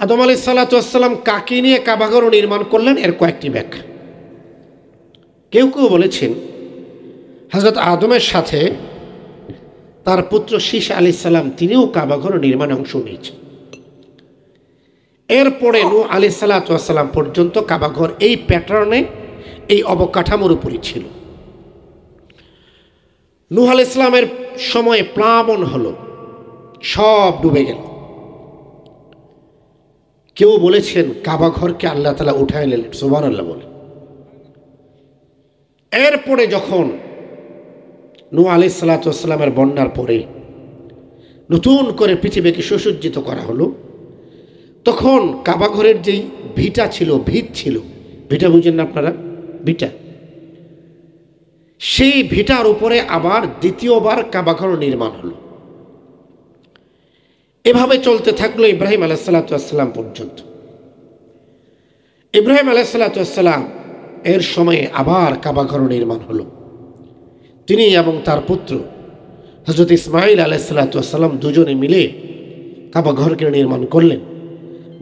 আদম আলাইহিস সালাতু ওয়াস সালাম কাকে নিয়ে কাবাঘর নির্মাণ করলেন এর কয়েকটি ব্যাখ্যা। কেউ কেউ বলেছেন হযরত আদমের সাথে তার পুত্র শীশ আলাইহিস সালাম তিনিও কাবাঘর নির্মাণে অংশ নিয়েছেন। এরপরে নূহ আলাইহিস সালাতু ওয়াস সালাম পর্যন্ত কাবাঘর এই প্যাটার্নে এই অবকাঠামোর উপরই ছিল। নূহ আলাইহিস সালামের সময়ে প্লাবন হলো, সব ডুবে গেল। কেউ বলেছেন কাবাঘরকে আল্লাহ তাআলা উঠায় নিলেন, সুবহানাল্লাহ বলে। এরপরে যখন নূহ আলাইহিস সালাতু ওয়াস সালামের বন্যার পরে নতুন করে পৃথিবীকে সুসজ্জিত করা হলো, তখন কাবাঘরের যেই ভিটা ছিল, ভিত ছিল, ভিটা বুঝেন না আপনারা? ভিটা, সেই ভিটার উপরে আবার দ্বিতীয়বার কাবাঘর নির্মাণ হলো। এভাবে চলতে থাকলো ইব্রাহিম আলাইহিস সালাতু ওয়াস সালাম পর্যন্ত। ইব্রাহিম আলাইহিস সালাতু ওয়াস সালাম এর সময়ে আবার কাবাঘর নির্মাণ হলো। তিনি এবং তার পুত্র হযরত ইসমাঈল আলাইহিস সালাতু ওয়াস সালাম দুজনে মিলে কাবাঘরকে নির্মাণ করলেন,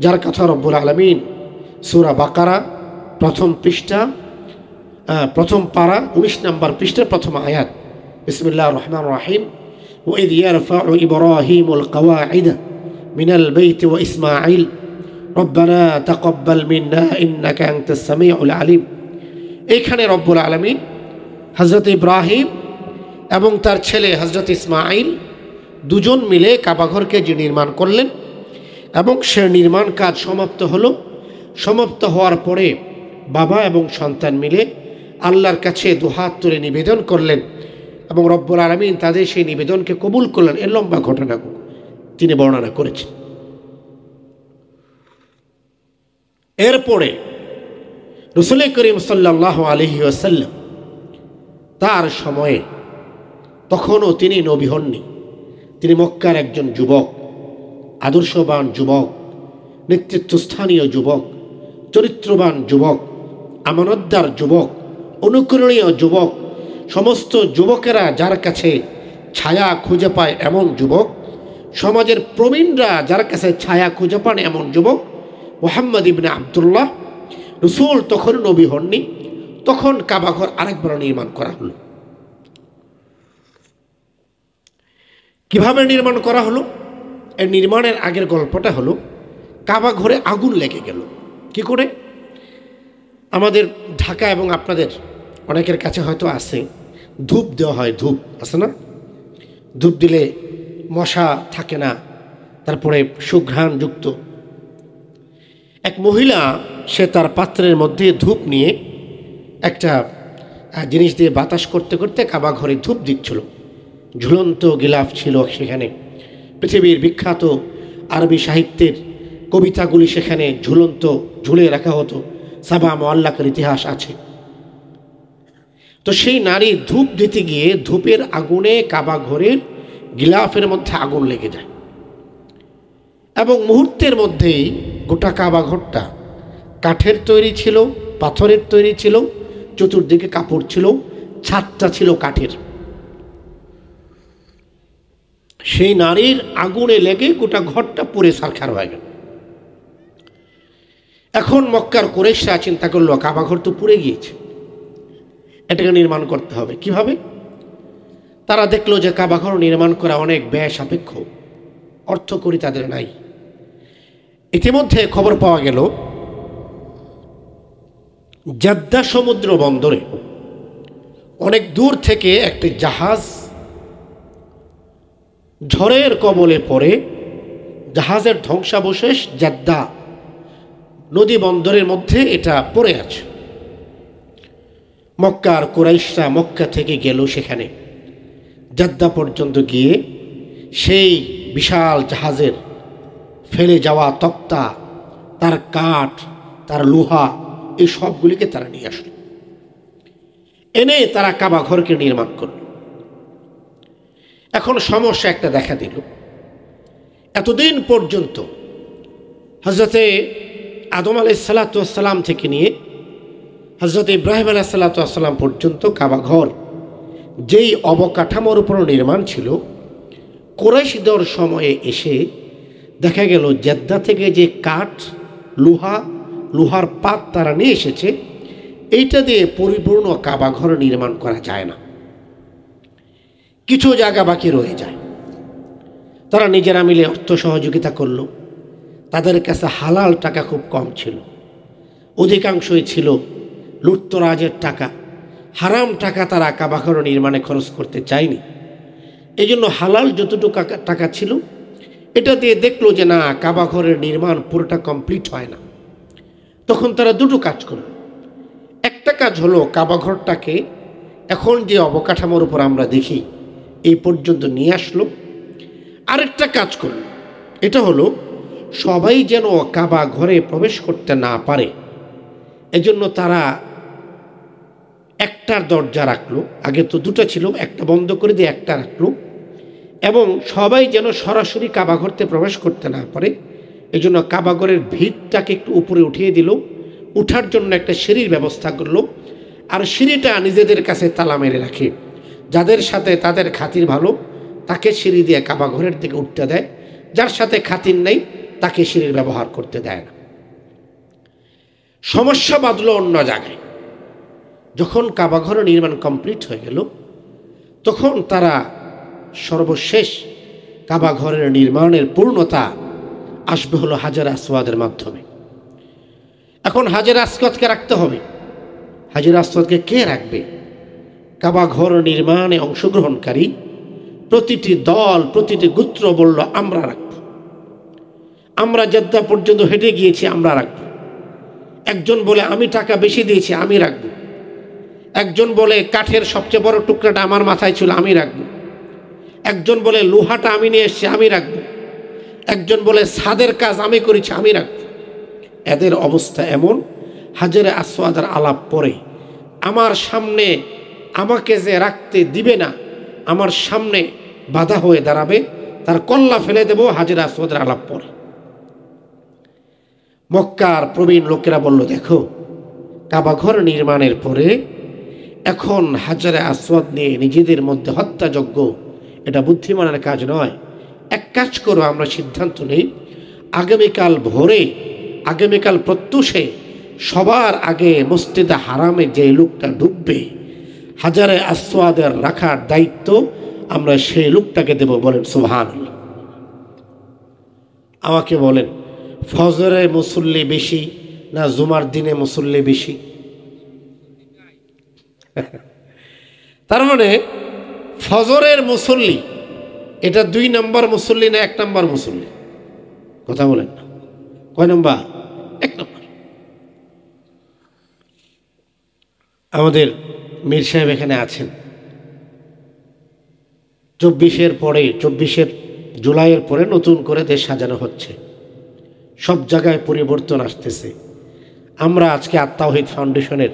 যার কথা রব্বুল আলামিন সূরা বাকারা প্রথম পৃষ্ঠা প্রথম পারা 19 নম্বর পৃষ্ঠার প্রথম আয়াত, বিসমিল্লাহির রহমানির রহিম, وإذ يرفع إبراهيم القواعد من البيت وإسماعيل ربنا تقبل منا إنك أنت السميع العليم। এইখানে রব্বুল আলামিন হযরত ইব্রাহিম এবং তার ছেলে হযরত ইসমাঈল দুজন মিলে কাবাঘরকে যে নির্মাণ করলেন এবং সে নির্মাণ কাজ সমাপ্ত হলো। সমাপ্ত হওয়ার পরে বাবা এবং সন্তান মিলে আল্লাহর কাছে দুহাত তুলে নিবেদন করলেন এবং রব্বুল আলামিন তাদের সেই নিবেদনকে কবুল করলেন। এর লম্বা ঘটনা তিনি বর্ণনা করেছেন। এরপরে রাসূল করিম সাল্লাল্লাহু আলাইহি ওয়াসাল্লাম তার সময়ে, তখনও তিনি নবী হননি, তিনি মক্কার একজন যুবক, আদর্শবান যুবক, নেতৃত্বস্থানীয় যুবক, চরিত্রবান যুবক, আমানতদার যুবক, অনুকরণীয় যুবক, সমস্ত যুবকেরা যার কাছে ছায়া খুঁজে পায় এমন যুবক, সমাজের প্রবীণরা যার কাছে ছায়া খুঁজে পান এমন যুবক মুহাম্মদ ইবনে আব্দুল্লাহ। রাসূল তখন নবী হননি, তখন কাবাঘর আরেকবার নির্মাণ করা হলো। কিভাবে নির্মাণ করা হলো? এর নির্মাণের আগের গল্পটা হলো, কাবাঘরে আগুন লেগে গেল। কি করে? আমাদের ঢাকা এবং আপনাদের অনেকের কাছে হয়তো আছে, ধূপ দেওয়া হয়, ধূপ আছে না? ধূপ দিলে মশা থাকে না, তারপরে সুঘ্রাণযুক্ত। এক মহিলা সে তার পাত্রের মধ্যে ধূপ নিয়ে একটা জিনিস দিয়ে বাতাস করতে করতে কাবাঘরে ধূপ দিচ্ছিল। ঝুলন্ত গিলাফ ছিল সেখানে, পৃথিবীর বিখ্যাত আরবি সাহিত্যের কবিতাগুলি সেখানে ঝুলন্ত ঝুলে রাখা হতো, সাবা মুআল্লাকের ইতিহাস আছে। তো সেই নারী ধূপ দিতে গিয়ে ধূপের আগুনে কাবাঘরের গিলাফের মধ্যে আগুন লেগে যায় এবং মুহূর্তের মধ্যেই গোটা কাবাঘরটা কাঠের তৈরি ছিল, পাথরের তৈরি ছিল, চতুর্দিকে কাপড় ছিল, ছাদটা ছিল কাঠের। সেই নারীর আগুনে লেগে গোটা ঘরটা পুড়ে ছারখার হয়ে গেল। এখন মক্কার কুরাইশরা চিন্তা করলো কাবাঘর তো পুড়ে গিয়েছে, এটাকে নির্মাণ করতে হবে। কিভাবে? তারা দেখলো যে কাবাঘর নির্মাণ করা অনেক ব্যয় সাপেক্ষ, অর্থকড়ি তাদের নাই। ইতিমধ্যে খবর পাওয়া গেল জেদ্দা সমুদ্র বন্দরে অনেক দূর থেকে একটি জাহাজ ঝড়ের কবলে পড়ে, জাহাজের ধ্বংসাবশেষ জেদ্দা নদী বন্দরের মধ্যে এটা পড়ে আছে। মক্কার কুরাইশরা মক্কা থেকে গেল সেখানে, জেদ্দা পর্যন্ত গিয়ে সেই বিশাল জাহাজের ফেলে যাওয়া তক্তা, তার কাঠ, তার লোহা, এই সবগুলিকে তারা নিয়ে আসলো, এনে তারা কাবাঘরকে নির্মাণ করল। এখন সমস্যা একটা দেখা দিল। এতদিন পর্যন্ত হযরতে আদম আলাইহিস সালাতু ওয়াস সালাম থেকে নিয়ে হযরত ইব্রাহিম আলাইহিস সালাতু ওয়াস সালাম পর্যন্ত কাবাঘর যেই অবকাঠামোর উপর নির্মাণ ছিল, কুরাইশদের সময়ে এসে দেখা গেল জেদ্দা থেকে যে কাঠ, লোহার পাত তারা নিয়ে এসেছে, এইটা দিয়ে পরিপূর্ণ কাবা ঘর নির্মাণ করা যায় না, কিছু জায়গা বাকি রয়ে যায়। তারা নিজেরা মিলে অর্থ সহযোগিতা করলো। তাদের কাছে হালাল টাকা খুব কম ছিল, অধিকাংশই ছিল লুটতরাজের টাকা। হারাম টাকা তারা কাবা ঘর নির্মাণে খরচ করতে চায়নি। এই জন্য হালাল যতটুকু টাকা ছিল এটা দিয়ে দেখলো যে না, কাবা ঘরের নির্মাণ পুরোটা কমপ্লিট হয় না। তখন তারা দুটো কাজ করলো। একটা কাজ হলো কাবা ঘরটাকে এখন যে অবকাঠামোর উপর আমরা দেখি এই পর্যন্ত নিয়ে আসলো। আরেকটা কাজ করলো, এটা হলো সবাই যেন কাবা ঘরে প্রবেশ করতে না পারে, এজন্য তারা একটার দরজা রাখলো। আগে তো দুটো ছিল, একটা বন্ধ করে দিয়ে একটা রাখলো, এবং সবাই যেন সরাসরি কাবা ঘরতে প্রবেশ করতে না পারে এজন্য কাবা ঘরের ভিতটাকে একটু উপরে উঠিয়ে দিল। উঠার জন্য একটা সিঁড়ির ব্যবস্থা করলো, আর সিঁড়িটা নিজেদের কাছে তালা মেরে রাখে। যাদের সাথে তাদের খাতির ভালো তাকে সিঁড়ি দিয়ে কাবা ঘরের দিকে উঠতে দেয়, যার সাথে খাতির নেই তাকে সিঁড়ির ব্যবহার করতে দেয় না। সমস্যা বাঁধলো অন্য জায়গায়। যখন কাবা ঘর নির্মাণ কমপ্লিট হয়ে গেল, তখন তারা সর্বশেষ কাবা ঘরের নির্মাণের পূর্ণতা আসবে হলো হাজার আসওয়াদের মাধ্যমে। এখন হাজার আসওয়াদকে রাখতে হবে। হাজার আসওয়াদকে কে রাখবে? কাবা ঘর নির্মাণে অংশগ্রহণকারী প্রতিটি দল, প্রতিটি গোত্র বলল আমরা রাখব। আমরা জেদ্দা পর্যন্ত হেঁটে গিয়েছি, আমরা রাখব। একজন বলে আমি টাকা বেশি দিয়েছি, আমি রাখব। একজন বলে কাঠের সবচেয়ে বড় টুকরাটা আমার মাথায় ছিল, আমি রাখব। একজন বলে লোহাটা আমি নিয়ে এসেছি, আমি রাখব। একজন বলে ছাদের কাজ আমি করেছি, আমি রাখব। এদের অবস্থা এমন, হাজারে আসওয়াদের আলাপ পরে আমার সামনে আমাকে যে রাখতে দিবে না, আমার সামনে বাধা হয়ে দাঁড়াবে, তার কল্লা ফেলে দেব। হাজারে আসওয়াদের আলাপ পরে মক্কার প্রবীণ লোকেরা বলল, দেখো কাবা ঘর নির্মাণের পরে এখন হাজারে আসওয়াদ নিয়ে নিজেদের মধ্যে হত্যাযজ্ঞ, এটা বুদ্ধিমানের কাজ নয়। এক কাজ করো, আমরা সিদ্ধান্ত নেই আগামীকাল ভোরে, আগামীকাল প্রত্যুষে সবার আগে মসজিদে হারামে যে লোকটা ঢুকবে, হাজারে আসওয়াদের রাখার দায়িত্ব আমরা সেই লোকটাকে দেব। বলেন সুবহানাল্লাহ। আমাকে বলেন, ফজরে মুসল্লি বেশি না জুমার দিনে মুসল্লি বেশি? তার মানে ফজরের মুসল্লি এটা 2 নম্বর মুসল্লি না 1 নম্বর মুসল্লি? কথা বলেন না, কয় নম্বর? 1 নম্বর। আমাদের মীর সাহেব এখানে আছেন। 24 জুলাইয়ের পরে নতুন করে দেশ সাজানো হচ্ছে, সব জায়গায় পরিবর্তন আসতেছে। আমরা আজকে আত-তাওহীদ ফাউন্ডেশনের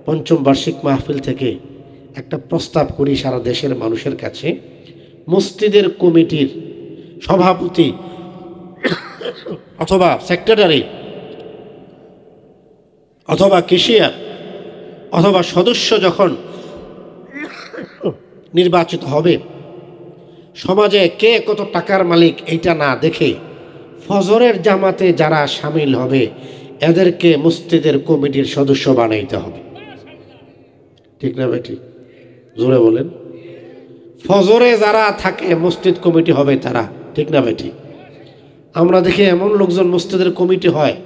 5ম বার্ষিক মাহফিল থেকে একটা প্রস্তাব করি সারা দেশের মানুষের কাছে। মসজিদের কমিটির সভাপতি অথবা সেক্রেটারি অথবা ক্যাশিয়ার অথবা সদস্য যখন নির্বাচিত হবে, সমাজে কে কত টাকার মালিক এইটা না দেখে ফজরের জামাতে যারা সামিল হবে এদেরকে মসজিদের কমিটির সদস্য বানাইতে হবে। ঠিক না ভাই? ঠিক, জোরে বলেন। ফজরে যারা থাকে মসজিদ কমিটি হবে তারা। ঠিক না ভাই? ঠিক। আমরা দেখি এমন লোকজন মসজিদের কমিটি হয়,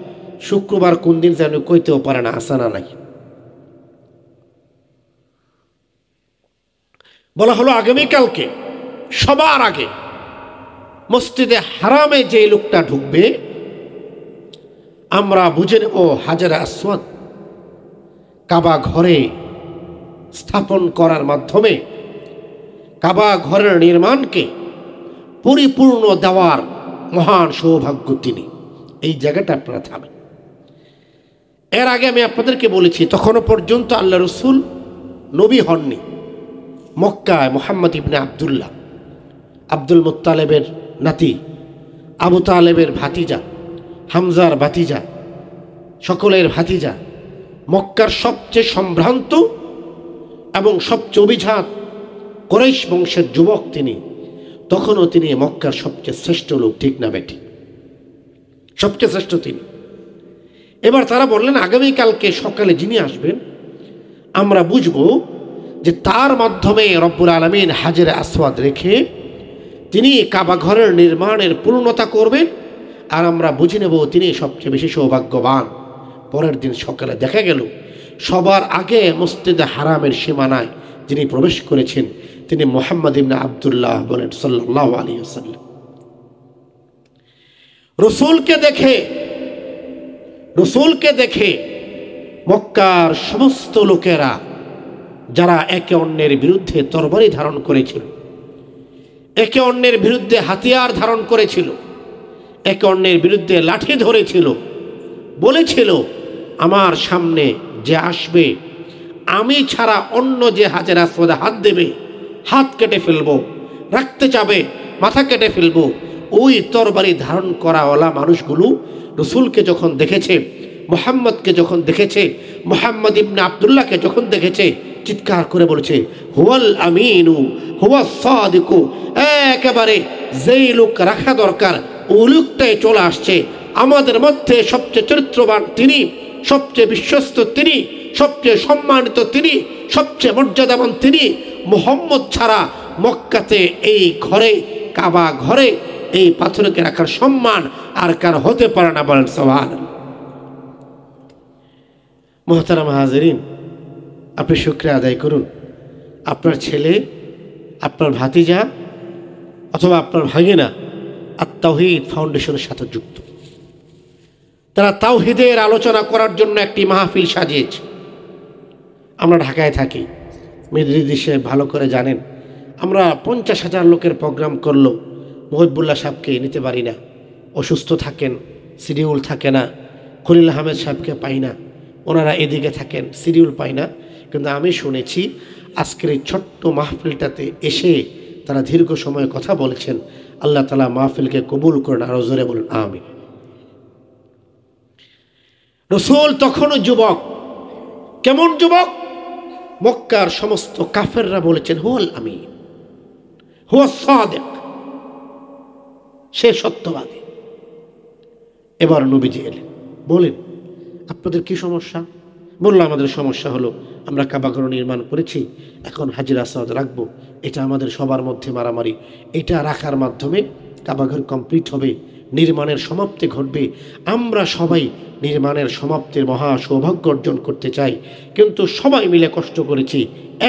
শুক্রবার কোন দিন যেন কইতেও পারে না, আসা না নাই। বলা হলো আগামীকালকে সবার আগে মসজিদে হারামে যে লোকটা ঢুকবে আমরা বুঝে নেব হাজারে আসওয়াদ কাবা ঘরে স্থাপন করার মাধ্যমে কাবা ঘরের নির্মাণকে পরিপূর্ণ দেওয়ার মহান সৌভাগ্য তিনি। এই জায়গাটা আপনারা থামেন। এর আগে আমি আপনাদেরকে বলেছি তখনও পর্যন্ত আল্লাহ রসুল নবী হননি। মক্কায় মুহাম্মদ ইবনে আবদুল্লাহ, আব্দুল মুত্তালেবের নাতি, আবু তালেবের ভাতিজা, হামজার ভাতিজা, সকলের ভাতিজা, মক্কার সবচেয়ে সম্ভ্রান্ত এবং সবচেয়ে অভিজাত কুরাইশ বংশের যুবক তিনি। তখনও তিনি মক্কার সবচেয়ে শ্রেষ্ঠ লোক। ঠিক না বেটি? সবচেয়ে শ্রেষ্ঠ তিনি। এবার তারা বললেন আগামীকালকে সকালে যিনি আসবেন আমরা বুঝব যে তার মাধ্যমে রব্বুল আলামিন হাজরে আসওয়াদ রেখে তিনি কাবা ঘরের নির্মাণের পূর্ণতা করবেন, আর আমরা বুঝে নেব তিনি সবচেয়ে বেশি সৌভাগ্যবান। পরের দিন সকালে দেখা গেল সবার আগে মসজিদে হারামের সীমানায় যিনি প্রবেশ করেছেন তিনি মুহাম্মদ ইবনে আব্দুল্লাহ বলেন সাল্লাল্লাহু আলাইহি ওয়াসাল্লাম। রসূলকে দেখে মক্কার সমস্ত লোকেরা যারা একে অন্যের বিরুদ্ধে তরবারি ধারণ করেছিল, একে অন্যের বিরুদ্ধে হাতিয়ার ধারণ করেছিল, একে অন্যের বিরুদ্ধে লাঠি ধরেছিল, বলেছিল আমার সামনে যে আসবে আমি ছাড়া অন্য যে হাজরে আসওয়াদে হাত দেবে হাত কেটে ফেলবো, রাখতে চাবে মাথা কেটে ফেলবো। ওই তরবারি ধারণ করাওয়ালা মানুষগুলো রসূলকে যখন দেখেছে, মুহাম্মদকে যখন দেখেছে, মুহাম্মদ ইবনে আব্দুল্লাহকে যখন দেখেছে, চিৎকার করে বলেছে হুয়াল আমিনু হুয়াস সাদিকু। একেবারে যেই লোক রাখা দরকার ওই লোকটাই চলে আসছে। আমাদের মধ্যে সবচেয়ে চরিত্রবান তিনি, সবচেয়ে বিশ্বস্ত তিনি, সবচেয়ে সম্মানিত তিনি, সবচেয়ে মর্যাদাবান তিনি। মুহাম্মদ ছাড়া মক্কাতে এই ঘরে কাবা ঘরে এই পাথরকে রাখার সম্মান আর কার হতে পারে না, বলেন সুবহানাল্লাহ। মুহতারাম হাজিরিন, আপনি শুকরিয়া আদায় করুন আপনার ছেলে, আপনার ভাতিজা অথবা আপনার ভাগিনা আত-তাওহীদ ফাউন্ডেশনের সাথে যুক্ত। তারা তাওহীদের আলোচনা করার জন্য একটি মাহফিল সাজিয়েছে। আমরা ঢাকায় থাকি, মেদিনীদেশে ভালো করে জানেন, আমরা 50,000 লোকের প্রোগ্রাম করলো মুহিবুল্লাহ সাহেবকে নিতে পারি না, অসুস্থ থাকেন, শিডিউল থাকে না। খলিল আহমেদ সাহেবকে পাই না, ওনারা এদিকে থাকেন, শিডিউল পাই না। কিন্তু আমি শুনেছি আজকের এই ছোট্ট মাহফিলটাতে এসে তারা দীর্ঘ সময় কথা বলেছেন। আল্লাহ তাআলা মাহফিলকে কবুল করেন, আরো জোরে বলুন আমিন। রাসূল তখনও যুবক। কেমন যুবক? মক্কার সমস্ত কাফেররা বলেছেন হুয়াল আমিন হুয়াস সাদিক, সে সত্যবাদী। এবার নবীজি এলেন, বলেন আপনাদের কি সমস্যা? বলল আমাদের সমস্যা হলো আমরা কাবা ঘর নির্মাণ করেছি, এখন হাজরে আসওয়াদ রাখবো, এটা আমাদের সবার মধ্যে মারামারি। এটা রাখার মাধ্যমে কাবা ঘর কমপ্লিট হবে, নির্মাণের সমাপ্তি ঘটবে। আমরা সবাই নির্মাণের সমাপ্তির মহা সৌভাগ্য অর্জন করতে চাই, কিন্তু সবাই মিলে কষ্ট করেছি,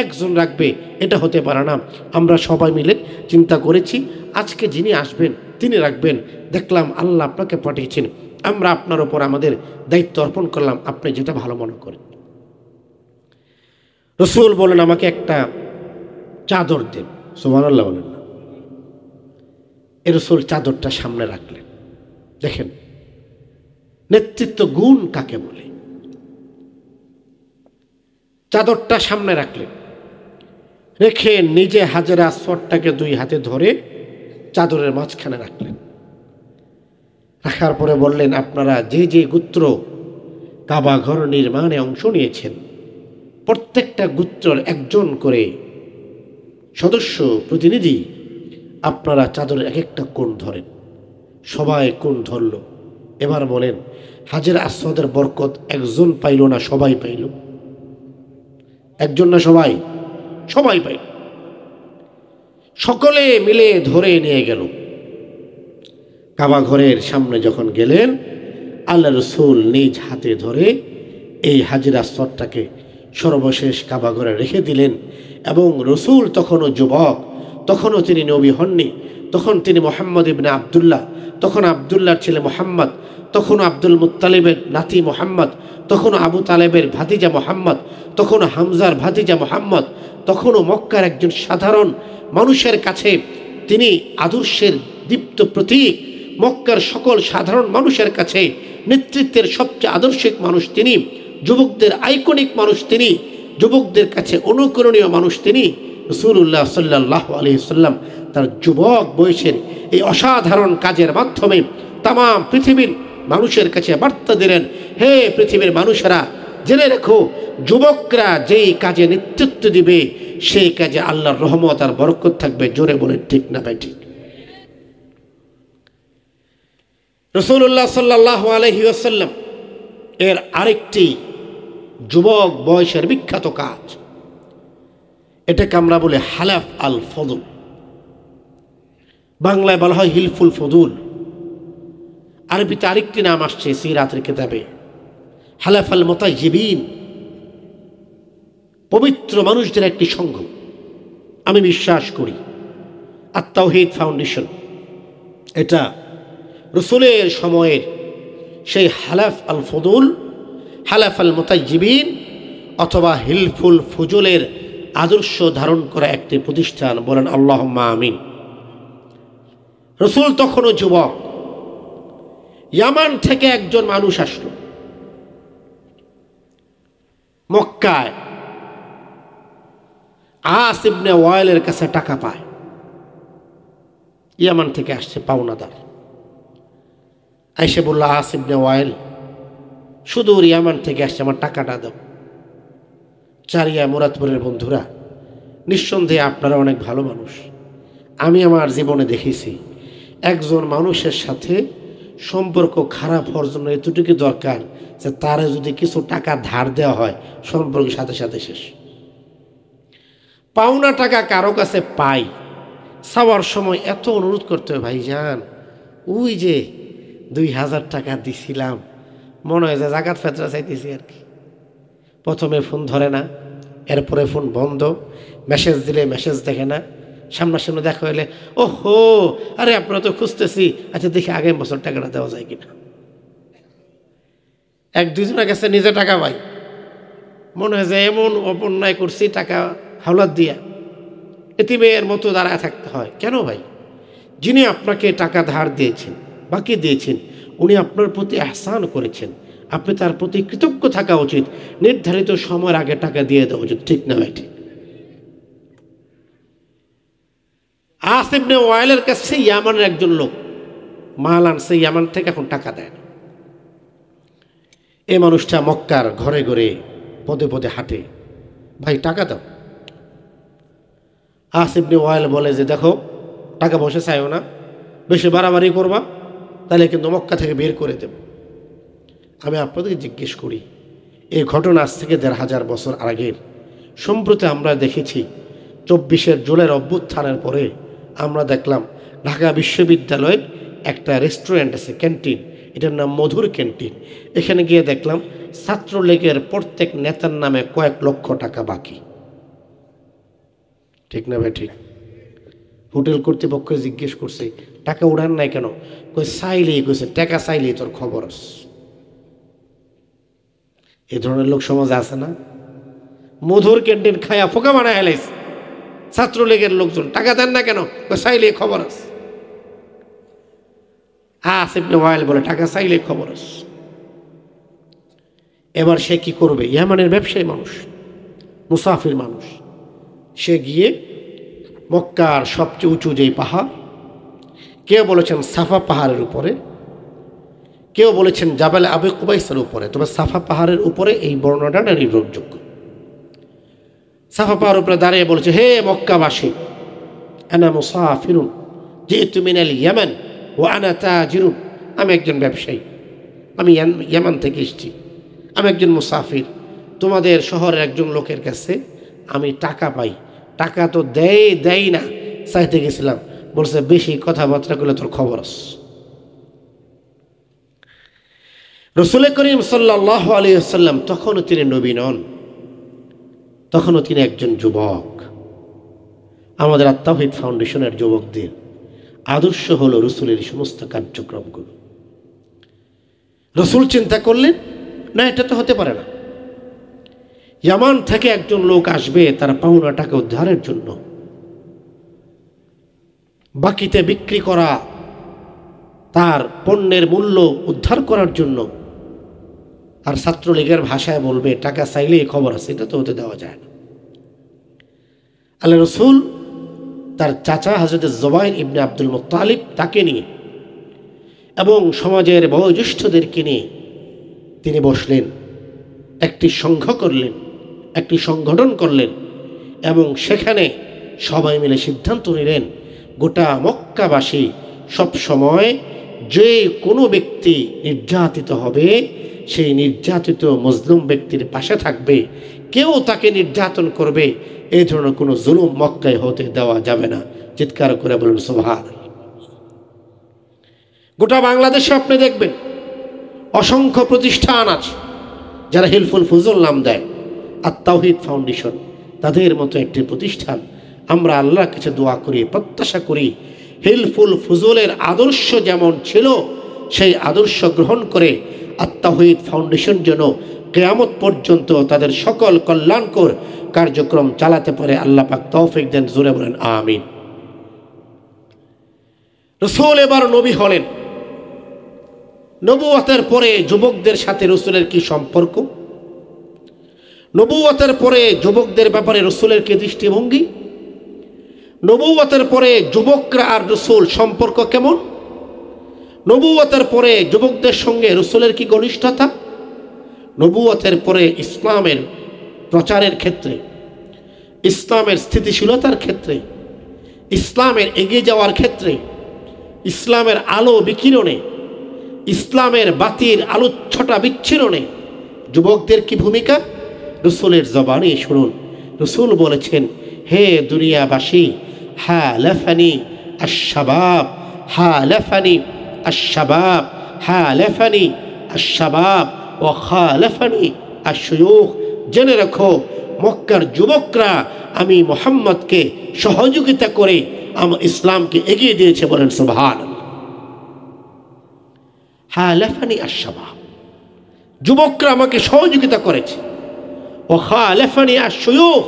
একজন রাখবে এটা হতে পারে না। আমরা সবাই মিলে চিন্তা করেছি আজকে যিনি আসবেন তিনি রাখবেন। দেখলাম আল্লাহ আপনাকে পাঠিয়েছেন, আমরা আপনার ওপর আমাদের দায়িত্ব অর্পণ করলাম, আপনি যেটা ভালো মনে করেন। রাসূল বলেন আমাকে একটা চাদর দেন। সুবহানাল্লাহ বলেন না। এ রাসূল চাদরটা সামনে রাখলেন। দেখেন নেতৃত্ব গুণ কাকে বলে। চাদরটা সামনে রাখলেন, রেখে নিজে হাজরে আসওয়াদটাকে 2 হাতে ধরে চাদরের মাঝখানে রাখলেন। রাখার পরে বললেন আপনারা যে যে গোত্র কাবা ঘর নির্মাণে অংশ নিয়েছেন প্রত্যেকটা গোত্রের একজন করে সদস্য প্রতিনিধি আপনারা চাদরের এক একটা কোণ ধরেন। সবাই কোণ ধরল। এবার বলেন হাজরে আসওয়াদের বরকত একজন পাইল না সবাই পাইল? একজন না সবাই? সবাই পাইল। সকলে মিলে ধরে নিয়ে গেল। কাবা ঘরের সামনে যখন গেলেন আল্লাহ রাসূল নিজ হাতে ধরে এই হাজরে আসওয়াদটাকে সর্বশেষ কাবা ঘরে রেখে দিলেন। এবং রাসূল তখনও যুবক, তখনও তিনি নবী হননি, তখন তিনি মুহাম্মদ ইবনে আব্দুল্লাহ, তখন আব্দুল্লাহর ছেলে মুহাম্মদ, তখনও আব্দুল মুত্তালিবের নাতি মুহাম্মদ, তখনও আবু তালেবের ভাতিজা মুহাম্মদ, তখনও হামজার ভাতিজা মুহাম্মদ, তখনও মক্কার একজন সাধারণ মানুষের কাছে তিনি আদর্শের দীপ্ত প্রতীক। মক্কার সকল সাধারণ মানুষের কাছে নেতৃত্বের সবচেয়ে আদর্শিক মানুষ তিনি, যুবকদের আইকনিক মানুষ তিনি, যুবকদের কাছে অনুকরণীয় মানুষ তিনি। রাসূলুল্লাহ সাল্লাল্লাহু আলাইহি সাল্লাম তার যুবক বয়সের এই অসাধারণ কাজের মাধ্যমে তাম পৃথিবীর মানুষের কাছে বার্তা দিলেন, হে পৃথিবীর মানুষেরা জেনে রেখো যুবকরা যেই কাজে নেতৃত্ব দিবে সেই কাজে আল্লাহর রহমত আর বরকত থাকবে। জোরে বলেন ঠিক না ভাই? ঠিক। রাসূলুল্লাহ সাল্লাল্লাহু আলাইহি ওয়াসাল্লাম এর আরেকটি যুবক বয়সের বিখ্যাত কাজ, এটাকে আমরা বলি হালাফ আল ফদুল, বাংলায় বলা হয় হিলফুল ফদুল। আরবিতে আরেকটি নাম আসছে সিরাতের কিতাবে, হালাফ আল মুতাইয়িবিন, পবিত্র মানুষদের একটি সংঘ। আমি বিশ্বাস করি আত-তাওহীদ ফাউন্ডেশন এটা রাসূলের সময়ের সেই হালাফ আল ফদুল, হালাফ আল মুতাইয়িবিন অথবা হিলফুল ফুজুলের আদর্শ ধারণ করা একটি প্রতিষ্ঠান। বলেন আল্লাহুম্মা আমিন। রাসূল তখনও যুবক। ইয়ামান থেকে একজন মানুষ আসলো মক্কায়, আস ইবনে ওয়াইলের কাছে টাকা পায়। ইয়ামান থেকে আসছে পাওনাদার, আইসে বলল, আস ইবনে ওয়াইল সুদূর ইয়ামান থেকে আসছে, আমার টাকাটা দাও। চারিয়া মুরাদপুরের বন্ধুরা, নিঃসন্দেহে আপনারা অনেক ভালো মানুষ। আমি আমার জীবনে দেখেছি একজন মানুষের সাথে সম্পর্ক খারাপ হওয়ার জন্য এতটুকু দরকার যে তারে যদি কিছু টাকা ধার দেওয়া হয় সম্পর্কের সাথে সাথে শেষ। পাওনা টাকা কারো কাছে পাই, চাওয়ার সময় এত অনুরোধ করতে হবে, ভাইজান ওই যে 2000 টাকা দিছিলাম, মনে হয় যে জাকাত ফেতরা চাইতেছি আর কি। প্রথমে ফোন ধরে না, এরপরে ফোন বন্ধ, মেসেজ দিলে মেসেজ দেখে না, সামনাসামনি দেখা হইলে ওহো আরে আপনারা তো খুঁজতেছি, আচ্ছা দেখি আগামী বছর টাকাটা দেওয়া যায় কিনা। এক দুজনের কাছে নিজে টাকা পাই, মনে হয় যে এমন অপন্যায় করছি, টাকা হাওলাত দিয়া এতিমের মতো দাঁড়ায় থাকতে হয়। কেন ভাই? যিনি আপনাকে টাকা ধার দিয়েছেন, বাকি দিয়েছেন, উনি আপনার প্রতি ইহসান করেছেন, আপনি তার প্রতি কৃতজ্ঞ থাকা উচিত। নির্ধারিত সময়ের আগে টাকা দিয়ে দেওয়া উচিত, ঠিক না ভাই? ঠিক। আস ইবনে ওয়াইলের কাছে ইয়ামানের একজন লোক মাল আনছে, ইয়ামান থেকে এখন টাকা দেয় না। এই মানুষটা মক্কার ঘরে ঘরে পদে পদে হাঁটে, ভাই টাকা দাও। আস ইবনে ওয়াইল বলে যে দেখো, টাকা বসে চাইও না, বেশি বাড়াবাড়ি করবা তাহলে কিন্তু মক্কা থেকে বের করে দেব। আমি আপনাদেরকে জিজ্ঞেস করি, এই ঘটনা আজ থেকে 1500 বছর আগের। সম্প্রতি আমরা দেখেছি 24 জুলাইয়ের অভ্যুত্থানের পরে আমরা দেখলাম ঢাকা বিশ্ববিদ্যালয়ের একটা রেস্টুরেন্ট আছে, ক্যান্টিন, এটার নাম মধুর ক্যান্টিন। এখানে গিয়ে দেখলাম ছাত্রলীগের প্রত্যেক নেতার নামে কয়েক লক্ষ টাকা বাকি। ঠিক না ভাই? ঠিক। হোটেল কর্তৃপক্ষ জিজ্ঞেস করছে টাকা উড়ান নাই কেন? কই চাইলেই, কইছে টাকা চাইলেই তোর খবর আছে। এই ধরনের লোক সমাজে আছে না? মধুর ক্যান্টিন খায়া ফোকা বানায় হেলাইছে ছাত্রলীগের লোকজন, টাকা দেন না কেন? কই চাইলেই খবর আছে। আস ইবনে ওয়াইল বলে টাকা চাইলেই খবর আছে। এবার সে কি করবে? ইয়ামানের ব্যবসায়ী মানুষ, মুসাফির মানুষ, সে গিয়ে মক্কার সবচেয়ে উঁচু যেই পাহাড়, কেউ বলেছেন সাফা পাহাড়ের উপরে, কেউ বলেছেন জাবাল আবু কুবাইসের উপরে, তবে সাফা পাহাড়ের উপরে এই বর্ণনাটা নির্ভরযোগ্য। সাফা পাহাড়ের উপরে দাঁড়িয়ে বলেছে, হে মক্কাবাসী, আনা মুসাফিরুন জিতু মিনাল ইয়ামান ওয়া আনা তাজিরুন, আমি একজন ব্যবসায়ী, আমি ইয়ামান থেকে এসেছি, আমি একজন মুসাফির, তোমাদের শহরের একজন লোকের কাছে আমি টাকা পাই, টাকা তো দেয় না, চাইতে গেছিলাম, বলছে বেশি কথাবার্তা করলে তোর খবর আছে। রাসূল করিম সাল্লাল্লাহু আলাইহি ওয়াসাল্লাম তখনও তিনি নবী নন, তখনও তিনি একজন যুবক। আমাদের আত-তাওহীদ ফাউন্ডেশনের যুবকদের আদর্শ হলো রাসূলের সমস্ত কার্যক্রমগুলো। রাসূল চিন্তা করলেন, না এটা তো হতে পারে না, ইয়ামান থেকে একজন লোক আসবে তার পাওনা টাকা উদ্ধারের জন্য, বাকিতে বিক্রি করা তার পণ্যের মূল্য উদ্ধার করার জন্য, আর ছাত্রলীগের ভাষায় বলবে টাকা চাইলেই খবর আছে, এটা তো হতে দেওয়া যায় না। আল্লাহ রাসূল তার চাচা হযরত জুবাইর ইবনে আব্দুল মুত্তালিব তাকে নিয়ে এবং সমাজের বয়োজ্যেষ্ঠদেরকে নিয়ে তিনি বসলেন, একটি সংঘ করলেন, একটি সংগঠন করলেন এবং সেখানে সবাই মিলে সিদ্ধান্ত নিলেন গোটা মক্কাবাসী সব সময় যে কোনো ব্যক্তি নির্যাতিত হবে সেই নির্যাতিত মজলুম ব্যক্তির পাশে থাকবে, কেউ তাকে নির্যাতন করবে এই ধরনের কোনো জুলুম মক্কায় হতে দেওয়া যাবে না। চিৎকার করে বলুন সুবহানাল্লাহ। গোটা বাংলাদেশে আপনি দেখবেন অসংখ্য প্রতিষ্ঠান আছে যারা হিলফুল ফুজুল নাম দেয়, আর তাওহীদ ফাউন্ডেশন তাদের মতো একটি প্রতিষ্ঠান। আমরা আল্লাহর কাছে দোয়া করি, প্রত্যাশা করি হিলফুল ফুজুলের আদর্শ যেমন ছিল সেই আদর্শ গ্রহণ করে আর তাওহীদ ফাউন্ডেশন যেন কিয়ামত পর্যন্ত তাদের সকল কল্যাণকর কার্যক্রম চালাতে পারে। আল্লাহ পাক তৌফিক দেন, জোরে বলেন আমিন। রাসূল এবার নবী হলেন। নবুয়তের পরে যুবকদের সাথে রাসূলের কি সম্পর্ক? নবুয়তের পরে যুবকদের ব্যাপারে রাসূলের কি দৃষ্টিভঙ্গি? নবুয়তের পরে যুবকরা আর রাসূল সম্পর্ক কেমন? নবুয়তের পরে যুবকদের সঙ্গে রাসূলের কি ঘনিষ্ঠতা? নবুয়তের পরে ইসলামের প্রচারের ক্ষেত্রে, ইসলামের স্থিতিশীলতার ক্ষেত্রে, ইসলামের এগিয়ে যাওয়ার ক্ষেত্রে, ইসলামের আলো বিকিরণে, ইসলামের বাতির আলোচ্ছটা বিচ্ছিরণে যুবকদের কি ভূমিকা? রাসূলের জবানে শুনুন, রাসূল বলেছেন, হে দুনিয়াবাসী, হালাফানি আশ-শাবাব, হালাফানি আশ-শাবাব, হালাফানি আশ-শাবাব ওয়া খালাফানি আশ-শুয়ুখ। জেনে রাখো মক্কার যুবকরা আমি মুহাম্মদকে সহযোগিতা করে ইসলামকে এগিয়ে দিয়েছে। বলেন সুবহানাল্লাহ। হালাফানি আশ-শাবাব, যুবকরা আমাকে সহযোগিতা করেছে। ও খালাফানি আশ-শুয়ুখ,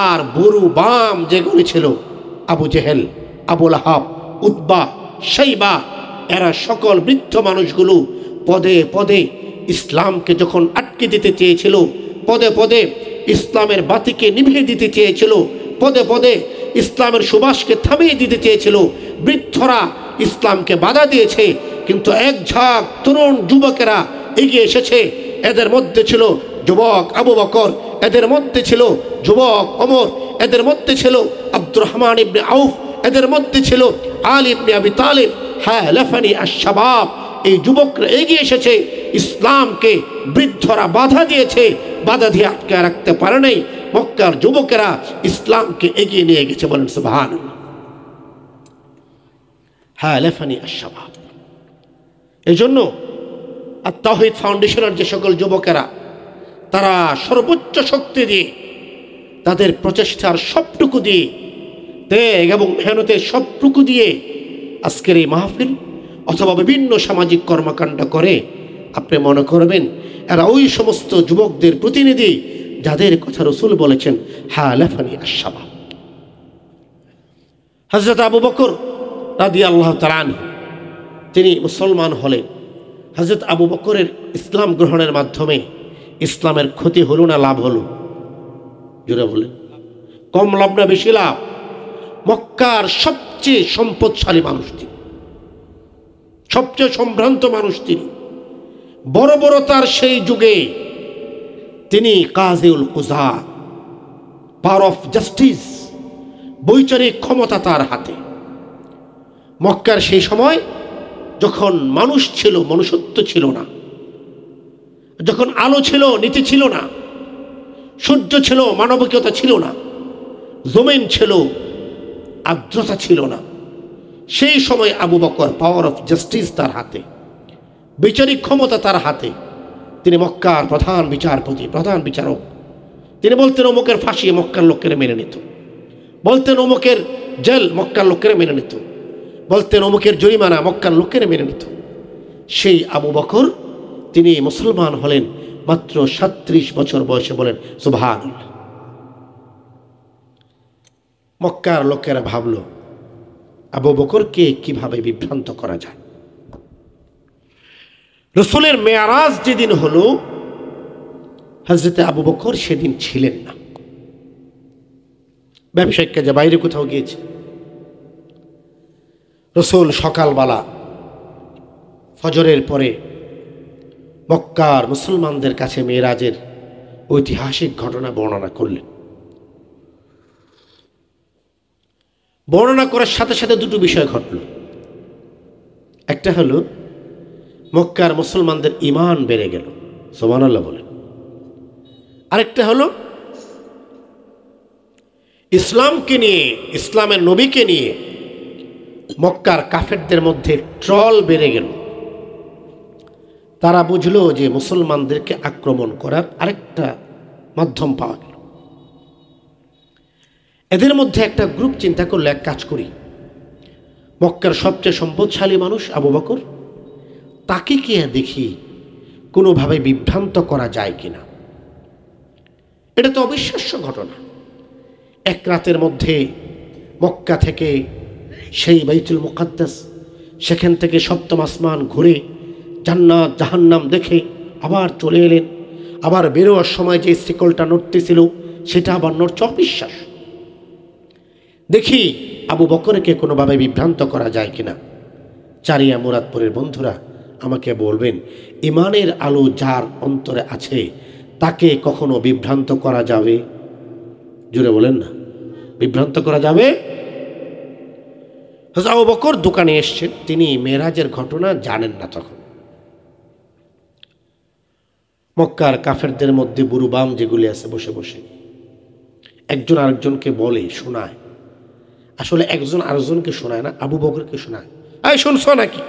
আর বুড়ো বাম যেগুলি ছিল আবু জেহেল, আবু লাহাব, উতবা, শাইবা, এরা সকল বৃদ্ধ মানুষগুলো পদে পদে ইসলামকে যখন আটকে দিতে চেয়েছিল, পদে পদে ইসলামের বাতিকে নিভিয়ে দিতে চেয়েছিল, পদে পদে ইসলামের সুবাসকে থামিয়ে দিতে চেয়েছিল, বৃদ্ধরা ইসলামকে বাধা দিয়েছে। কিন্তু এক ঝাঁক তরুণ যুবকেরা এগিয়ে এসেছে। এদের মধ্যে ছিল যুবক আবু বকর, এদের মধ্যে ছিল যুবক ওমর, এদের মধ্যে ছিল আব্দুর রহমান ইবনে আউফ, এদের মধ্যে ছিল আলী ইবনে আবি তালিব। হালাফানি আশ-শাবাব, এই যুবকরা এগিয়ে এসেছে। ইসলামকে বৃদ্ধরা বাধা দিয়েছে, বাধা দিয়ে আটকে রাখতে পারে নাই। মক্কার যুবকেরা ইসলামকে এগিয়ে নিয়ে গেছে। বলেন সুবহানাল্লাহ। হালাফানি আশ-শাবাব। এই জন্য আর তাওহীদ ফাউন্ডেশনের যে সকল যুবকেরা তারা সর্বোচ্চ শক্তি দিয়ে, তাদের প্রচেষ্টার সবটুকু দিয়ে, ত্যাগ এবং মেহনতের সবটুকু দিয়ে আজকের এই মাহফিল অথবা বিভিন্ন সামাজিক কর্মকাণ্ড করে। আপনি মনে করবেন এরা ওই সমস্ত যুবকদের প্রতিনিধি যাদের কথা রাসূল বলেছেন হালাফানি আশ-শাবাব। হযরত আবু বকর রাদিয়াল্লাহু তাআলা আনহু তিনি মুসলমান হলেন। হযরত আবু বকরের ইসলাম গ্রহণের মাধ্যমে ইসলামের ক্ষতি হলো না লাভ হলো? জোরে বলেন। কম লাভ না বেশি লাভ? মক্কার সবচেয়ে সম্পদশালী মানুষ তিনি, সবচেয়ে সম্ভ্রান্ত মানুষ তিনি, বড় বড় তার সেই যুগে তিনি কাযীউল কুযা, পাওয়ার অফ জাস্টিস, বৈচারিক ক্ষমতা তার হাতে। মক্কার সেই সময় যখন মানুষ ছিল, মনুষ্যত্ব ছিল না, যখন আলো ছিল, নীতি ছিল না, সূর্য ছিল, মানবিকতা ছিল না, জমিন ছিল, আর্দ্রতা ছিল না, সেই সময় Abu Bakr, power of justice তার হাতে, বিচারিক ক্ষমতা তার হাতে। তিনি মক্কার প্রধান বিচারপতি, প্রধান বিচারক। তিনি বলতেন অমুকের ফাঁসি, মক্কার লোকেরা মেনে নিত। বলতেন অমুকের জেল, মক্কার লোকেরা মেনে নিত। বলতেন অমুকের জরিমানা, মক্কার লোকেরা মেনে নিত। সেই আবু বকর তিনি মুসলমান হলেন মাত্র 37 বছর বয়সে। বলেন সুবহানাল্লাহ। মক্কার লোকেরা ভাবল আবু বকরকে কিভাবে বিভ্রান্ত করা যায়। রাসূলের মেরাজ যেদিন হলো, হযরত আবু বকর সেদিন ছিলেন না, ব্যবসায়িক কাজে বাইরে কোথাও গিয়েছে। রাসূল সকালবেলা ফজরের পরে মক্কার মুসলমানদের কাছে মেরাজের ঐতিহাসিক ঘটনা বর্ণনা করলেন। বর্ণনা করার সাথে সাথে দুটো বিষয় ঘটল। একটা হলো মক্কার মুসলমানদের ঈমান বেড়ে গেল, সুবহানাল্লাহ বলেন। আরেকটা হলো ইসলামকে নিয়ে, ইসলামের নবীকে নিয়ে মক্কার কাফেরদের মধ্যে ট্রল বেড়ে গেল। তারা বুঝলো যে মুসলমানদেরকে আক্রমণ করার আরেকটা মাধ্যম পাওয়া গেল। এদের মধ্যে একটা গ্রুপ চিন্তা করলো, এক কাজ করি, মক্কার সবচেয়ে সম্পদশালী মানুষ আবু বকর, তাকে কি দেখি কোনোভাবে বিভ্রান্ত করা যায় কিনা। এটা তো অবিশ্বাস্য ঘটনা। এক রাতের মধ্যে মক্কা থেকে সেই বাইতুল মুকাদ্দাস, সেখান থেকে সপ্তম আসমান ঘুরে জান্নাত জাহান্নাম দেখে আবার চলে এলেন। আবার বেরোয়ার সময় যে শিকলটা নড়তেছিল সেটা আবার নড়ছে। অবিশ্বাস। দেখি আবু বকরকে কোনোভাবে বিভ্রান্ত করা যায় কিনা। চারিয়া মুরাদপুরের বন্ধুরা আমাকে বলবেন, ইমানের আলো যার অন্তরে আছে তাকে কখনো বিভ্রান্ত করা যাবে? জুড়ে বলেন না, বিভ্রান্ত করা যাবে? আবু বকর দোকানে এসছেন, তিনি মেরাজের ঘটনা জানেন না। তখন মক্কার কাফেরদের মধ্যে বুরুবাম যেগুলি আছে বসে বসে একজন আরেকজনকে বলে, শোনায়। আসলে একজন আরেকজনকে শোনায় না, আবু বকরকে শোনায়। এই শুনছো নাকি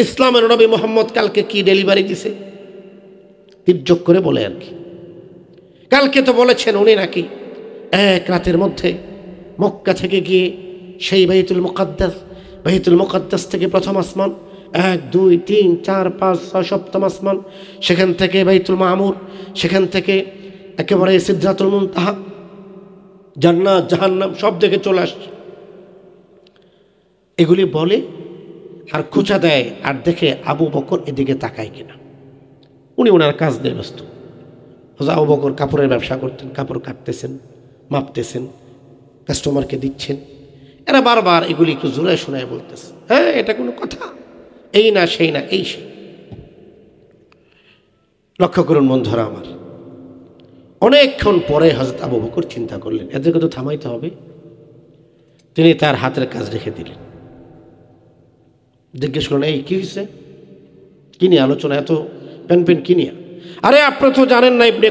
ইসলামের নবী মুহাম্মদ কালকে কি ডেলিভারি দিছে? তির্যক করে বলে আর কি, কালকে তো বলেছেন উনি নাকি এক রাতের মধ্যে মক্কা থেকে গিয়ে সেই বাইতুল মুকাদ্দাস থেকে প্রথম আসমান 1 2 3 4 5 6 সপ্তম আসমান, সেখান থেকে বাইতুল মামুর, সেখান থেকে একেবারে সিদরাতুল মুনতাহা, জান্নাত জাহান্নাম সব দেখে চলে আসছে। এগুলি বলে আর খোঁচা দেয়, আর দেখে আবু বকর এদিকে তাকায় কিনা। উনি ওনার কাজ নিয়ে ব্যস্ত। আবু বকর কাপড়ের ব্যবসা করতেন, কাপড় কাটতেছেন, মাপতেছেন, কাস্টমারকে দিচ্ছেন। এরা বারবার এগুলি একটু জোড়ায় শোনায় বলতেছে, হ্যাঁ এটা কোনো কথা, এই না সেই না এই সেই। লক্ষ্য করুন বন্ধুরা আমার, অনেকক্ষণ পরে হযরত আবু বকর চিন্তা করলেন এদেরকে তো থামাইতে হবে। তিনি তার হাতের কাজ রেখে দিলেন। জিজ্ঞেস করলেন, এই কি হয়েছে, কি নিয়ে আলোচনা, এত পেন কি নিয়ে? আরে আপনি তো জানেন না, ইবনে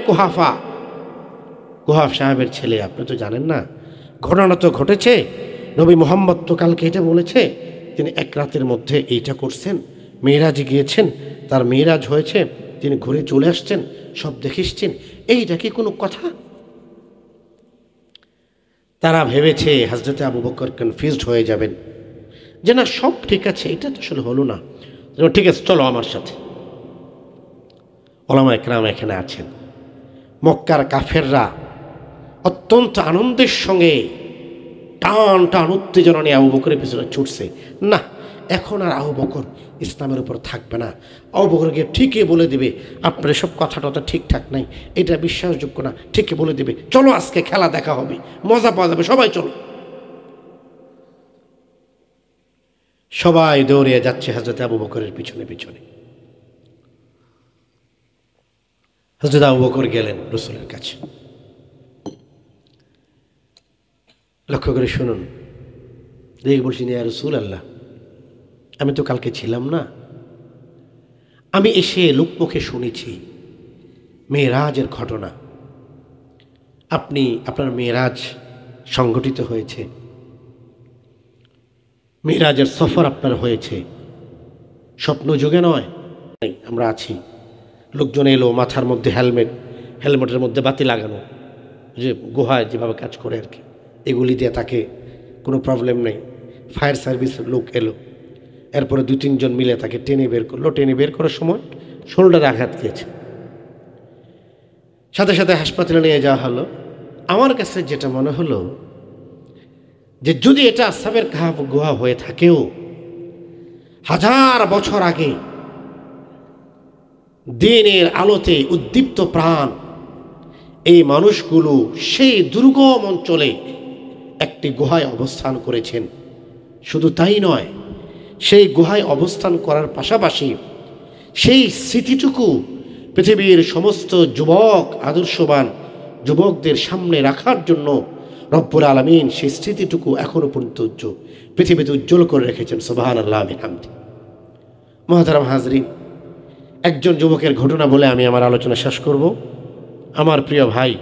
কুহাফ সাহেবের ছেলে, আপনি তো জানেন না, ঘটনা তো ঘটেছে। নবী মুহাম্মদ তো কালকে এটা বলেছে, তিনি এক রাতের মধ্যে এইটা করছেন, মেরাজে গিয়েছেন, তার মেরাজ হয়েছে, তিনি ঘুরে চলে আসছেন, সব দেখে এসছেন, এইটা কি কোনো কথা? তারা ভেবেছে হযরতে আবু বকর কনফিউজড হয়ে যাবেন, যে না সব ঠিক আছে, এটা তো আসলে হলো না। ঠিক আছে চলো আমার সাথে। ওলামা একরাম এখানে আছেন। মক্কার কাফেররা অত্যন্ত আনন্দের সঙ্গে টান টান উত্তেজনা নিয়ে আবু বকরের পিছনে ছুটছে। না, এখন আর আবু বকর ইসলামের উপর থাকবে না। আবু বকরকে ঠিকই বলে দিবে, আপনার সব কথা টথা ঠিকঠাক নাই, এটা বিশ্বাসযোগ্য না, ঠিকই বলে দিবে, চলো আজকে খেলা দেখা হবে, মজা পাওয়া যাবে, সবাই চলো। সবাই দৌড়িয়ে যাচ্ছে হযরত আবু বকরের পিছনে পিছনে। হযরত আবু বকর গেলেন রাসূলের কাছে। লক্ষ্য করে শুনুন, দেখে বলছেন, ইয়া রাসূলুল্লাহ, আমি তো কালকে ছিলাম না, আমি এসে লোকমুখে শুনেছি মেরাজের ঘটনা। আপনার মেরাজ সংগঠিত হয়েছে, মেরাজের সফর আপনার হয়েছে, স্বপ্ন যুগে নয়, আমরা আছি। লোকজন এলো, মাথার মধ্যে হেলমেটের মধ্যে বাতি লাগানো, যে গুহায় যেভাবে কাজ করে আর কি, এগুলি দিয়ে তাকে কোনো প্রবলেম নেই। ফায়ার সার্ভিসের লোক এলো, এরপরে 2-3 জন মিলে তাকে টেনে বের করলো। টেনে বের করার সময় শোল্ডারে আঘাত খেয়েছে, সাথে সাথে হাসপাতালে নিয়ে যাওয়া হলো। আমার কাছে যেটা মনে হলো যে যদি এটা আসহাবের কাহফ গুহা হয়ে থাকেও, 1000 বছর আগে দিনের আলোতে উদ্দীপ্ত প্রাণ এই মানুষগুলো সেই দুর্গম অঞ্চলে একটি গুহায় অবস্থান করেছেন। শুধু তাই নয়, সেই গুহায় অবস্থান করার পাশাপাশি সেই স্মৃতিটুকু পৃথিবীর সমস্ত যুবক, আদর্শবান যুবকদের সামনে রাখার জন্য রব্বুল আলামিন সেই স্মৃতিটুকু এখনো পর্যন্ত পৃথিবীতে উজ্জ্বল করে রেখেছেন। সুবহানাল্লাহ বিহামদিহি। মুহতারাম হাজরিন, একজন যুবকের ঘটনা বলে আমি আমার আলোচনা শেষ করব। আমার প্রিয় ভাই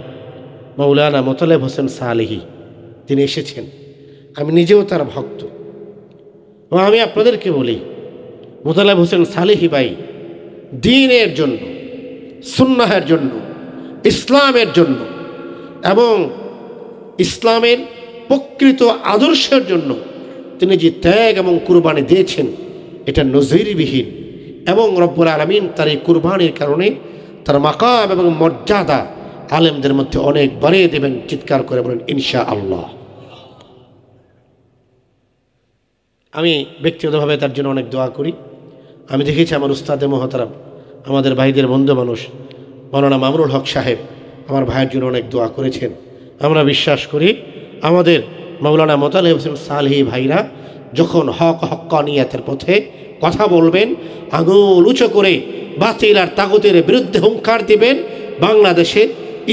মাওলানা মোতালেব হোসেন সালেহী তিনি এসেছেন। আমি নিজেও তার ভক্ত এবং আমি আপনাদেরকে বলি, মোতালেব হোসেন সালেহী ভাই দ্বীনের জন্য, সুন্নাহের জন্য, ইসলামের জন্য এবং ইসলামের প্রকৃত আদর্শের জন্য তিনি যে ত্যাগ এবং কুরবানি দিয়েছেন এটা নজিরবিহীন। এবং রব্বুল আলামিন তার এই কুরবানির কারণে তার মাকাম এবং মর্যাদা আলেমদের মধ্যে অনেক বাড়িয়ে দেবেন। চিৎকার করে বলেন ইনশাআল্লাহ। আমি ব্যক্তিগতভাবে তার জন্য অনেক দোয়া করি। আমি দেখেছি আমার উস্তাদে মোহতারাম, আমাদের ভাইদের বন্ধু মানুষ মাওলানা মামরুল হক সাহেব আমার ভাইয়ের জন্য অনেক দোয়া করেছেন। আমরা বিশ্বাস করি আমাদের মাওলানা মোতালেব হোসেন সালেহী ভাইরা যখন হক্কানিয়াতের পথে কথা বলবেন, আঙুল উঁচু করে বাতিল আর তাগুতের বিরুদ্ধে হুঙ্কার দিবেন, বাংলাদেশে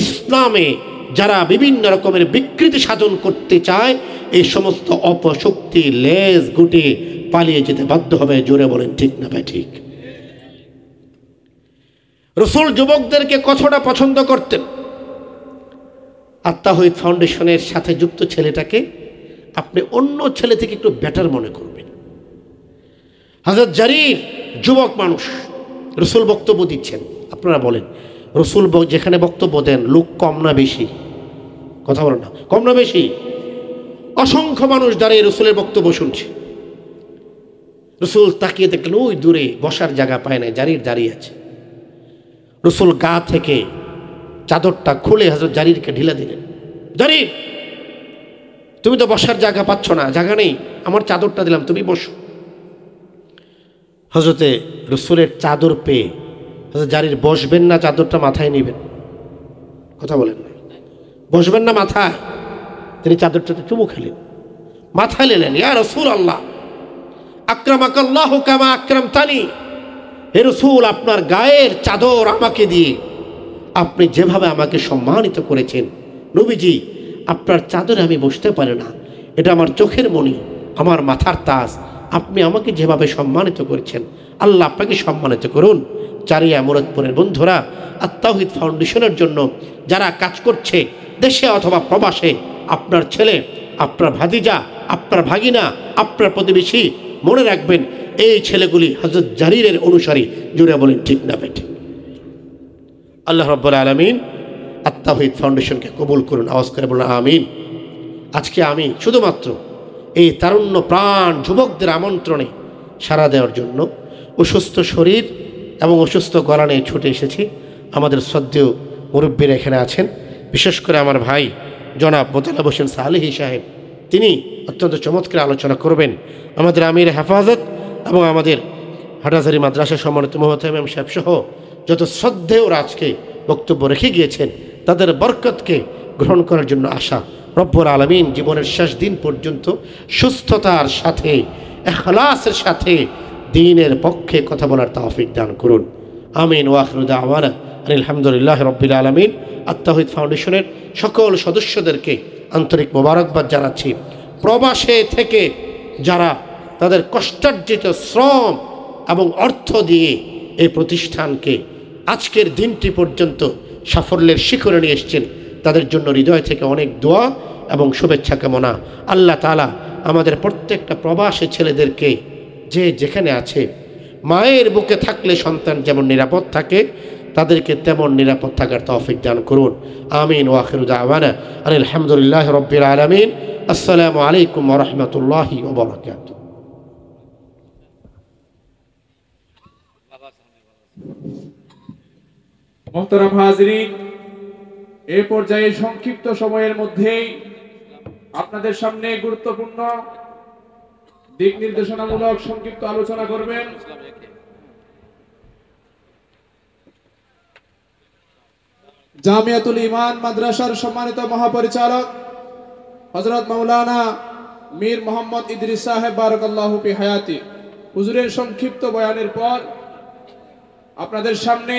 ইসলামে যারা বিভিন্ন রকমের বিকৃতি সাধন করতে চায় এই সমস্ত অপশক্তি লেজ গুটিয়ে পালিয়ে যেতে বাধ্য হবে। জোরে বলেন ঠিক না ভাই? ঠিক। রসুল যুবকদেরকে কতটা পছন্দ করতেন। আত্মাহিদ ফাউন্ডেশনের সাথে যুক্ত ছেলেটাকে আপনি অন্য ছেলে থেকে একটু বেটার মনে করবেন। হযরত জারির যুবক মানুষ, রসুল বক্তব্য দিচ্ছেন। আপনারা বলেন রসুল যেখানে বক্তব্য দেন লোক কম না বেশি? কথা বলেন না, কম না বেশি? অসংখ্য মানুষ দাঁড়িয়ে রসুলের বক্তব্য শুনছে। রসুল তাকিয়ে দেখলেন ওই দূরে বসার জায়গা পায় না, জারির দাঁড়িয়ে আছে। রসুল গা থেকে চাদরটা খুলে হযরত জারিরকে ঢিলা দিলেন, জারির তুমি তো বসার জায়গা পাচ্ছ না, জায়গা নেই, আমার চাদরটা দিলাম, তুমি বসো। হযরতে রসুলের চাদর পেয়ে হযরত জারির বসবেন না, চাদরটা মাথায় নেবেন? কথা বলেন না, বসবেন না মাথায়? তিনি চাদরটাতে চুমু খেলেন, মাথায় নিলেন। ইয়া রাসূলুল্লাহ আকরামাকাল্লাহু কামা আকরামতানি, হে রাসূল আপনার গায়ের চাদর আমাকে দিয়ে আপনি যেভাবে আমাকে সম্মানিত করেছেন, নবীজি আপনার চাদরে আমি বসতে পারি না, এটা আমার চোখের মণি, আমার মাথার তাজ, আপনি আমাকে যেভাবে সম্মানিত করেছেন আল্লাহ আপনাকে সম্মানিত করুন। চারিয়া মুরাদপুরের বন্ধুরা, আত্মাহিদ ফাউন্ডেশনের জন্য যারা কাজ করছে দেশে অথবা প্রবাসে, আপনার ছেলে, আপনার ভাতিজা, আপনার ভাগিনা, আপনার প্রতিবেশী, মনে রাখবেন এই ছেলেগুলি হযরত জারিরের অনুসারী। জুড়ে বলেন ঠিক না বেঠিক? আল্লাহ রাব্বুল আলামিন আত্মাহিদ ফাউন্ডেশনকে কবুল করুন। আওয়াজ করে বলুন আমিন। আজকে আমি শুধুমাত্র এই তারুণ্য প্রাণ যুবকদের আমন্ত্রণে সাড়া দেওয়ার জন্য অসুস্থ শরীর এবং অসুস্থ গলা নিয়ে ছুটে এসেছি। আমাদের শ্রদ্ধেয় মুরব্বীরা এখানে আছেন, বিশেষ করে আমার ভাই জনাব মোতালেব হোসেন সালেহী সাহেব, তিনি অত্যন্ত চমৎকার আলোচনা করবেন। আমাদের আমির হেফাজত এবং আমাদের হাটাজারি মাদ্রাসা সম্মানিত মোহতামিম সাহেব সহ যত শ্রদ্ধেয়রা আজকে বক্তব্য রেখে গিয়েছেন তাদের বরকতকে গ্রহণ করার জন্য আশা। রব্বুল আলামিন জীবনের শেষ দিন পর্যন্ত সুস্থতার সাথে, ইখলাসের সাথে দ্বীনের পক্ষে কথা বলার তৌফিক দান করুন। আমিন। ওয়া আখিরু দাওয়ানা আলহামদুলিল্লাহি রাব্বিল আলামিন। আত্মাহিদ ফাউন্ডেশনের সকল সদস্যদেরকে আন্তরিক মোবারকবাদ জানাচ্ছি। প্রবাসে থেকে যারা তাদের কষ্টার্জিত শ্রম এবং অর্থ দিয়ে এই প্রতিষ্ঠানকে আজকের দিনটি পর্যন্ত সাফল্যের শিখরে নিয়ে এসেছেন, তাদের জন্য হৃদয় থেকে অনেক দোয়া এবং শুভেচ্ছা কামনা। আল্লাহ তাআলা আমাদের প্রত্যেকটা প্রবাসী ছেলেদেরকে যে যেখানে আছে, মায়ের বুকে থাকলে সন্তান যেমন নিরাপদ থাকে তাদেরকে তেমন নিরাপদ থাকার তৌফিক দান করুন। আমিন। ওয়া আখিরু দাওয়ানা আলহামদুলিল্লাহি রাব্বিল আলামিন। আসসালামু আলাইকুম ওয়া রাহমাতুল্লাহি ওয়া বারাকাতুহু। মুহতারাম হাজরিন, এই পর্যায়ে সংক্ষিপ্ত সময়ের মধ্যেই আপনাদের সামনে গুরুত্বপূর্ণ দিক নির্দেশনামূলক সংক্ষিপ্ত আলোচনা করবেন জামিয়াতুল ঈমান মাদ্রাসার সম্মানিত মহাপরিচালক হযরত মাওলানা মীর মোহাম্মদ ইদ্রিস সাহেব বারাকাল্লাহু ফি হায়াতি। হুজুরের সংক্ষিপ্ত বয়ানের পর আপনাদের সামনে